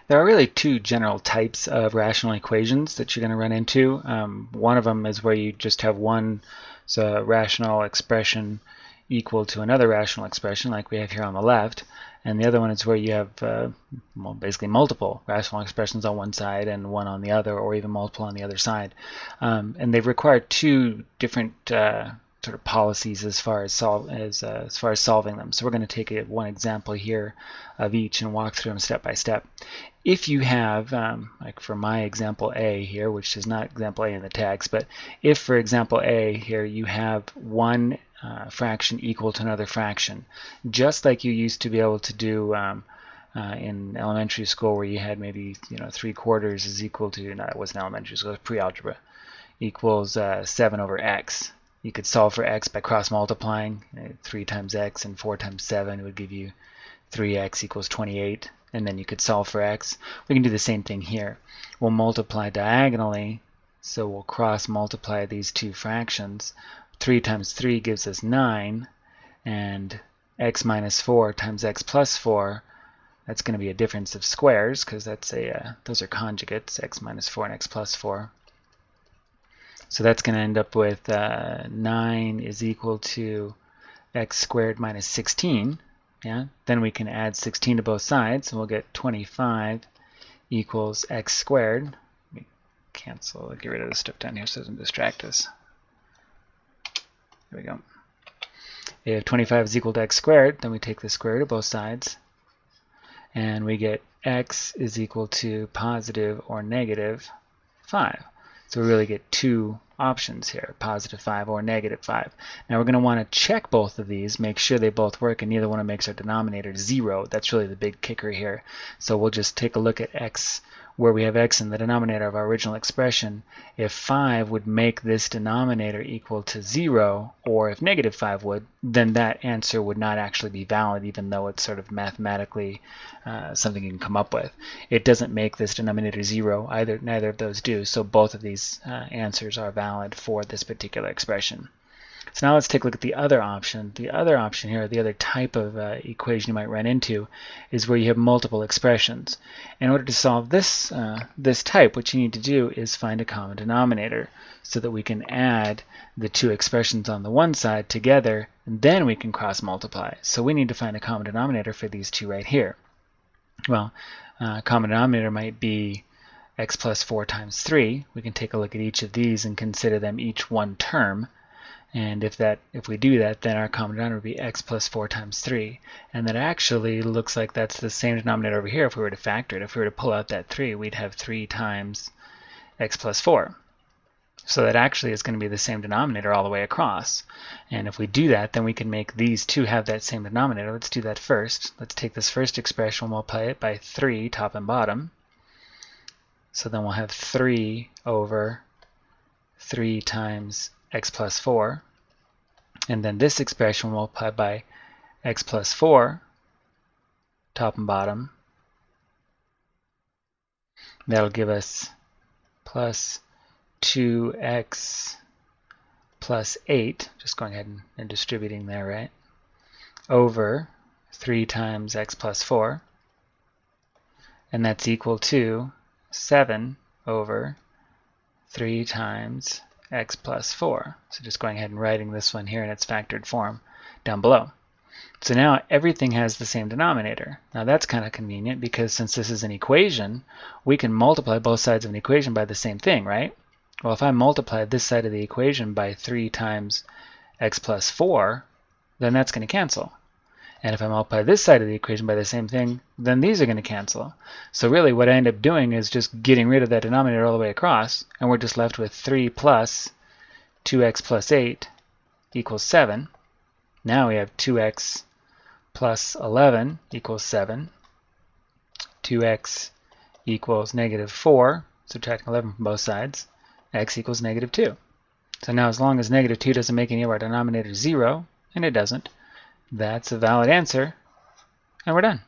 There are really two general types of rational equations that you're going to run into. One of them is where you just have one rational expression equal to another rational expression, like we have here on the left. And the other one is where you have well, basically multiple rational expressions on one side and one on the other, or even multiple on the other side. And they require two different sort of policies as far as solving them. So we're going to take one example here of each and walk through them step by step. If you have, like for my example A here, which is not example A in the text, but if for example A here you have one fraction equal to another fraction, just like you used to be able to do in elementary school, where you had maybe 3/4 is equal to, no, it wasn't elementary school, it was pre-algebra, equals 7 over x. You could solve for x by cross multiplying. 3 times x and 4 times 7 would give you 3x equals 28, and then you could solve for x. We can do the same thing here. We'll multiply diagonally, so we'll cross multiply these two fractions. 3 times 3 gives us 9, and x minus 4 times x plus 4, that's going to be a difference of squares, because that's those are conjugates, x minus 4 and x plus 4. So that's going to end up with 9 is equal to x squared minus 16. Yeah? Then we can add 16 to both sides, and we'll get 25 equals x squared. Let me cancel, get rid of the stuff down here so it doesn't distract us. There we go. If 25 is equal to x squared, then we take the square root of both sides, and we get x is equal to positive or negative 5. So we really get two options here, positive 5 or negative 5. Now we're going to want to check both of these, make sure they both work, and neither one makes our denominator 0. That's really the big kicker here. So we'll just take a look at x, where we have x in the denominator of our original expression. If 5 would make this denominator equal to 0, or if negative 5 would, then that answer would not actually be valid, even though it's sort of mathematically something you can come up with. It doesn't make this denominator 0, neither of those do, so both of these answers are valid for this particular expression. So now let's take a look at the other option. The other option here, the other type of equation you might run into, is where you have multiple expressions. In order to solve this, this type, what you need to do is find a common denominator so that we can add the two expressions on the one side together, and then we can cross multiply. So we need to find a common denominator for these two right here. Well, common denominator might be x plus 4 times 3. We can take a look at each of these and consider them each one term. And if we do that, then our common denominator would be x plus 4 times 3. And that actually looks like that's the same denominator over here if we were to factor it. If we were to pull out that 3, we'd have 3 times x plus 4. So that actually is going to be the same denominator all the way across. And if we do that, then we can make these two have that same denominator. Let's do that first. Let's take this first expression, we'll multiply it by 3 top and bottom. So then we'll have 3 over 3 times x plus 4, and then this expression will multiply by x plus 4 top and bottom. That'll give us plus 2x plus 8, just going ahead and distributing there, right, over 3 times x plus 4, and that's equal to 7 over 3 times x plus 4. So just going ahead and writing this one here in its factored form down below. So now everything has the same denominator. Now that's kind of convenient, because since this is an equation, we can multiply both sides of an equation by the same thing, right? Well, if I multiply this side of the equation by 3 times x plus 4, then that's going to cancel. And if I multiply this side of the equation by the same thing, then these are going to cancel. So really what I end up doing is just getting rid of that denominator all the way across, and we're just left with 3 plus 2x plus 8 equals 7. Now we have 2x plus 11 equals 7. 2x equals negative 4, subtracting 11 from both sides. X equals negative 2. So now as long as negative 2 doesn't make any of our denominators 0, and it doesn't, that's a valid answer, and we're done.